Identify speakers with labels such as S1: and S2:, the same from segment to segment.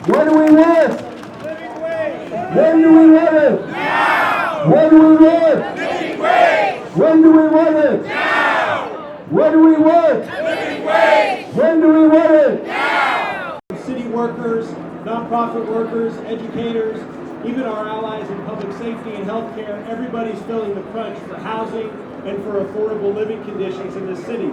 S1: What do we want?
S2: Living wage.
S1: When do we want it?
S2: Now.
S1: When do we want?
S2: Living wage.
S1: When do we want it?
S2: Now.
S1: What do we want?
S2: Living wage.
S1: When do we want it?
S2: Now.
S3: City workers, nonprofit workers, educators, even our allies in public safety and healthcare, everybody's feeling the crunch for housing and for affordable living conditions in the city.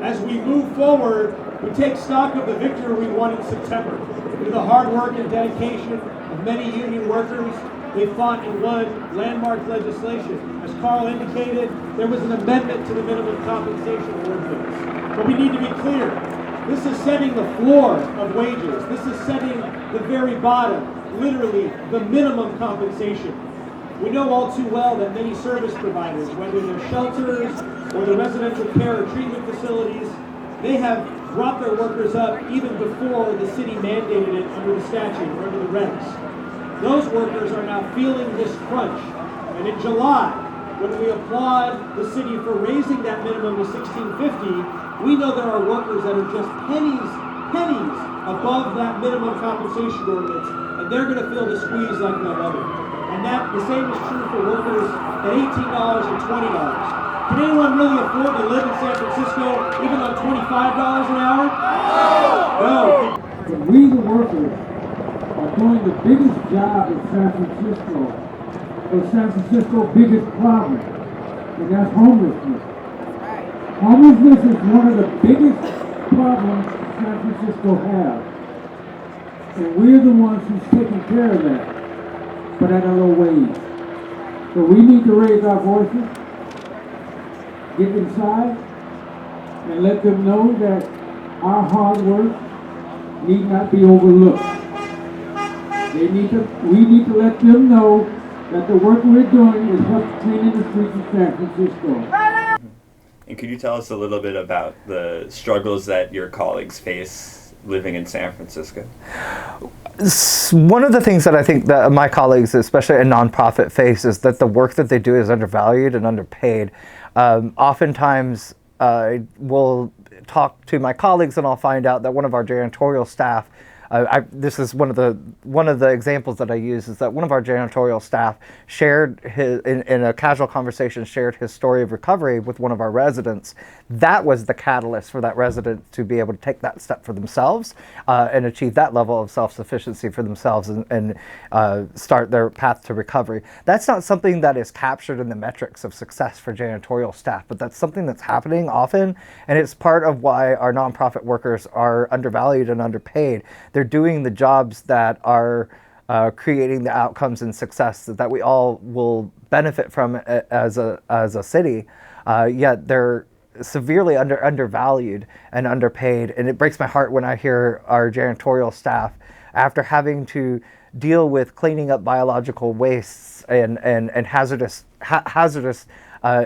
S3: As we move forward, we take stock of the victory we won in September. Through the hard work and dedication of many union workers, they fought and won landmark legislation. As Carl indicated, there was an amendment to the minimum compensation ordinance. But we need to be clear. This is setting the floor of wages. This is setting the very bottom, literally the minimum compensation. We know all too well that many service providers, whether they're shelters or the residential care or treatment facilities, they have brought their workers up even before the city mandated it under the statute or under the regs. Those workers are now feeling this crunch. And in July, when we applaud the city for raising that minimum to $16.50, we know there are workers that are just pennies above that minimum compensation ordinance, and they're going to feel the squeeze like no other. And that the same is true for workers at $18 and $20. Can anyone really afford to live in San Francisco even on $25 an hour? No.
S1: But we, the workers, are doing the biggest job in San Francisco, for San Francisco's biggest problem, and that's homelessness. Homelessness is one of the biggest problems San Francisco has. And we're the ones who's taking care of that, but at a low wage. So we need to raise our voices, get inside, and let them know that our hard work need not be overlooked. We need to let them know that the work we're doing is helping cleaning the streets of San Francisco.
S4: And could you tell us a little bit about the struggles that your colleagues face living in San Francisco?
S5: One of the things that I think that my colleagues, especially in nonprofit, face is that the work that they do is undervalued and underpaid. Oftentimes, we'll talk to my colleagues and I'll find out that one of our janitorial staff, this is one of the examples that I use, is that one of our janitorial staff shared in a casual conversation, shared his story of recovery with one of our residents. That was the catalyst for that resident to be able to take that step for themselves and achieve that level of self-sufficiency for themselves and start their path to recovery. That's not something that is captured in the metrics of success for janitorial staff, but that's something that's happening often, and it's part of why our nonprofit workers are undervalued and underpaid. They're doing the jobs that are creating the outcomes and success that we all will benefit from as a city, yet they're severely undervalued and underpaid. And it breaks my heart when I hear our janitorial staff, after having to deal with cleaning up biological wastes and hazardous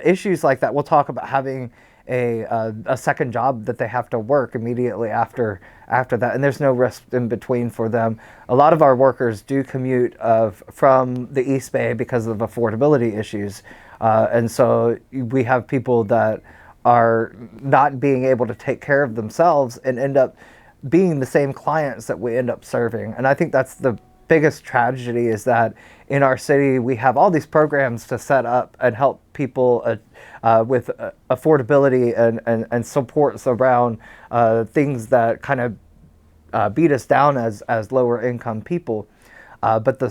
S5: issues like that. We'll talk about having a second job that they have to work immediately after that, and there's no rest in between for them. A lot of our workers do commute from the East Bay because of affordability issues, and so we have people that are not being able to take care of themselves and end up being the same clients that we end up serving. And I think that's the biggest tragedy, is that in our city we have all these programs to set up and help people with affordability and supports around things that kind of beat us down as lower income people, but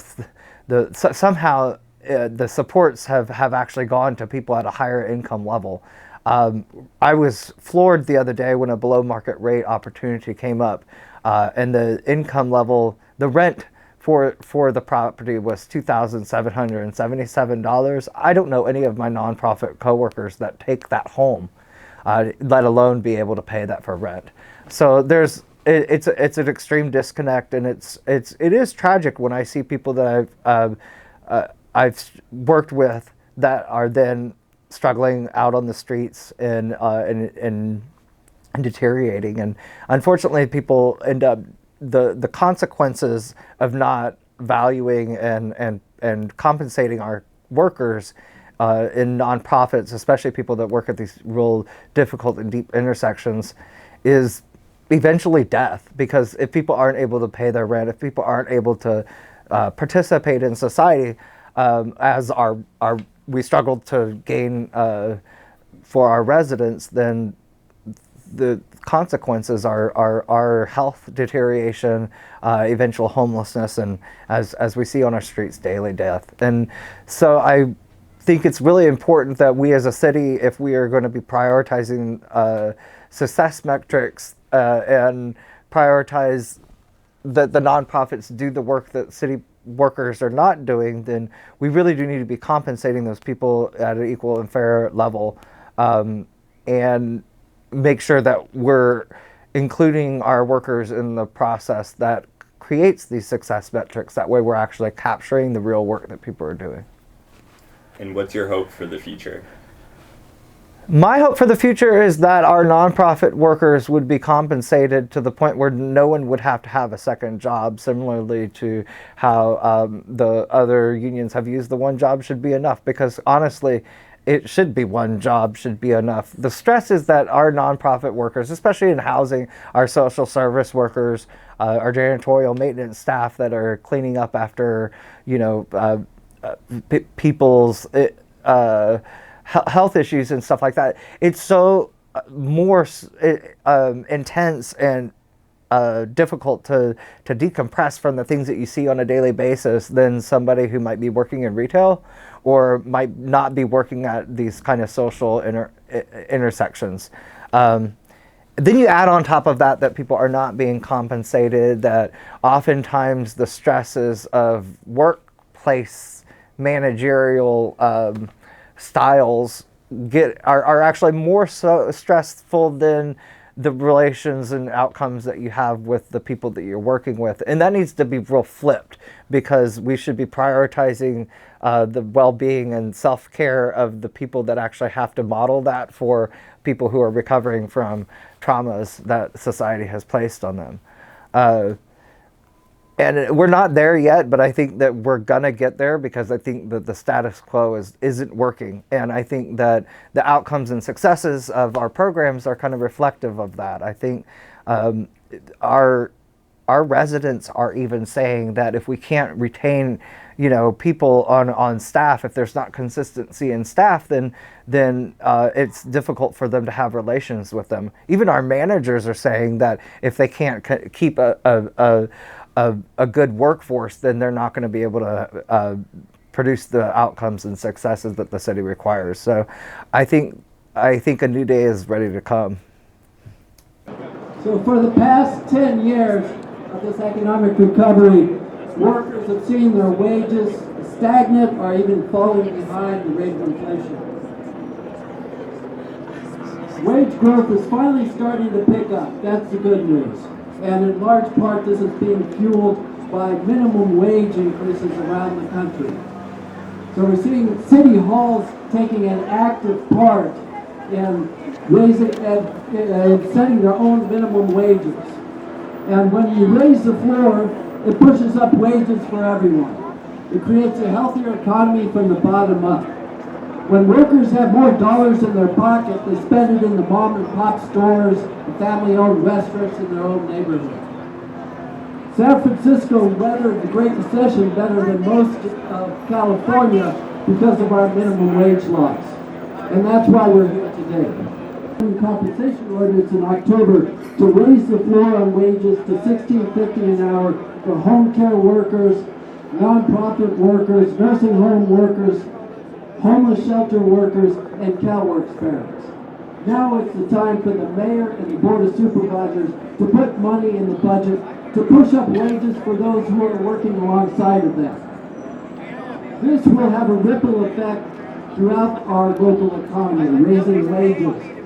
S5: somehow the supports have actually gone to people at a higher income level. I was floored the other day when a below market rate opportunity came up, and the income level, the rent for the property was $2,777. I don't know any of my nonprofit coworkers that take that home, let alone be able to pay that for rent. So it's an extreme disconnect, and it is tragic when I see people that I've worked with that are then struggling out on the streets and deteriorating. And unfortunately, people end up the consequences of not valuing and compensating our workers in nonprofits, especially people that work at these real difficult and deep intersections, is eventually death, because if people aren't able to pay their rent, if people aren't able to participate in society, as we struggle to gain for our residents, then the consequences are health deterioration, eventual homelessness, and as we see on our streets, daily death. And so I think it's really important that we as a city, if we are going to be prioritizing success metrics and prioritize that the nonprofits do the work that city workers are not doing, then we really do need to be compensating those people at an equal and fair level, and make sure that we're including our workers in the process that creates these success metrics. That way we're actually capturing the real work that people are doing.
S4: And what's your hope for the future?
S5: My hope for the future is that our nonprofit workers would be compensated to the point where no one would have to have a second job, similarly to how the other unions have used the one job should be enough, because honestly, it should be one job should be enough. The stress is that our nonprofit workers, especially in housing, our social service workers, our janitorial maintenance staff that are cleaning up after, people's health issues and stuff like that. It's so more intense and difficult to decompress from the things that you see on a daily basis than somebody who might be working in retail or might not be working at these kind of social intersections. Then you add on top of that people are not being compensated, that oftentimes the stresses of workplace managerial styles are actually more so stressful than the relations and outcomes that you have with the people that you're working with. And that needs to be real flipped, because we should be prioritizing the well-being and self-care of the people that actually have to model that for people who are recovering from traumas that society has placed on them. And we're not there yet, but I think that we're gonna get there, because I think that the status quo isn't working. And I think that the outcomes and successes of our programs are kind of reflective of that. I think our residents are even saying that if we can't retain, people on staff, if there's not consistency in staff, then it's difficult for them to have relations with them. Even our managers are saying that if they can't keep a good workforce, then they're not going to be able to produce the outcomes and successes that the city requires. So I think a new day is ready to come.
S1: So for the past 10 years of this economic recovery, workers have seen their wages stagnant or even falling behind the rate of inflation. Wage growth is finally starting to pick up. That's the good news. And in large part, this is being fueled by minimum wage increases around the country. So we're seeing city halls taking an active part in raising and setting their own minimum wages. And when you raise the floor, it pushes up wages for everyone. It creates a healthier economy from the bottom up. When workers have more dollars in their pocket, they spend it in the mom and pop stores, the family-owned restaurants in their own neighborhood. San Francisco weathered the Great Recession better than most of California because of our minimum wage laws. And that's why we're here today. Compensation ordinance in October to raise the floor on wages to $16.50 an hour for home care workers, nonprofit workers, nursing home workers, homeless shelter workers, and CalWorks parents. Now it's the time for the mayor and the board of supervisors to put money in the budget to push up wages for those who are working alongside of them. This will have a ripple effect throughout our local economy, raising wages.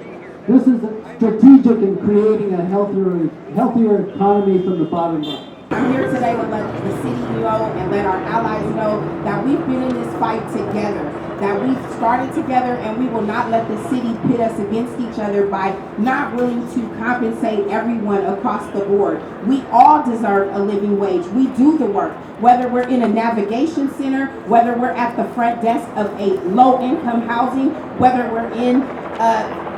S1: This is strategic in creating a healthier economy from the bottom up.
S6: I'm here today to let the city know and let our allies know that we've been in this fight together, that we've started together, and we will not let the city pit us against each other by not willing to compensate everyone across the board. We all deserve a living wage. We do the work, whether we're in a navigation center, whether we're at the front desk of a low-income housing, whether we're in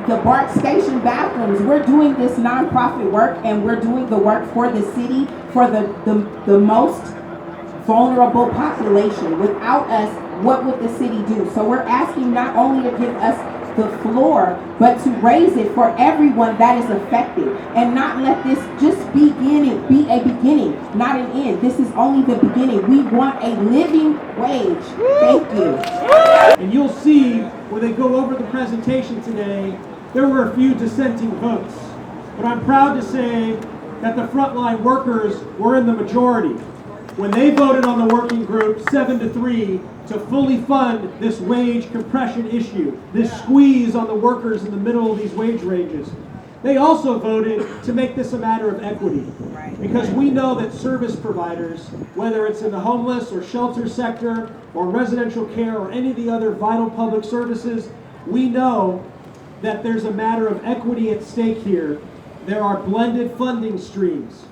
S6: the BART station bathrooms. We're doing this nonprofit work, and we're doing the work for the city, for the most vulnerable population. Without us, what would the city do? So we're asking not only to give us the floor, but to raise it for everyone that is affected, and not let this just be a beginning, not an end. This is only the beginning. We want a living wage. Thank you.
S3: And you'll see when they go over the presentation today, there were a few dissenting votes. But I'm proud to say that the frontline workers were in the majority when they voted on the working group 7-3 to fully fund this wage compression issue, this squeeze on the workers in the middle of these wage ranges. They also voted to make this a matter of equity, because we know that service providers, whether it's in the homeless or shelter sector or residential care or any of the other vital public services, we know that there's a matter of equity at stake here. There are blended funding streams.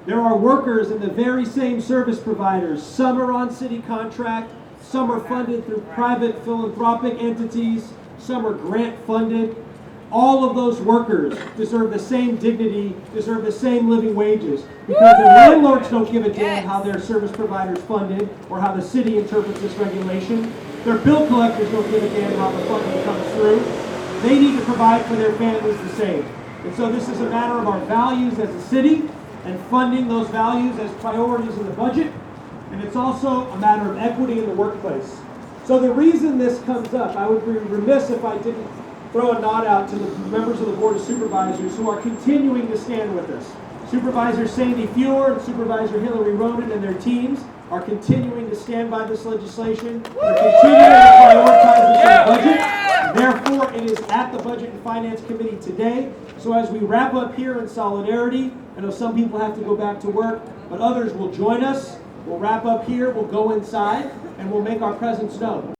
S3: There are workers in the very same service providers. Some are on city contract, some are funded through private philanthropic entities, some are grant funded. All of those workers deserve the same dignity, deserve the same living wages, because the landlords don't give a damn how their service providers funded or how the city interprets this regulation. Their bill collectors don't give a damn how the funding comes through. They need to provide for their families the same. And so this is a matter of our values as a city and funding those values as priorities in the budget. And it's also a matter of equity in the workplace. So the reason this comes up, I would be remiss if I didn't throw a nod out to the members of the Board of Supervisors who are continuing to stand with us. Supervisor Sandy Feuer and Supervisor Hillary Ronan and their teams are continuing to stand by this legislation. They're continuing to prioritize this in the budget. Therefore, it is at the Budget and Finance Committee today. So as we wrap up here in solidarity, I know some people have to go back to work, but others will join us. We'll wrap up here, we'll go inside, and we'll make our presence known.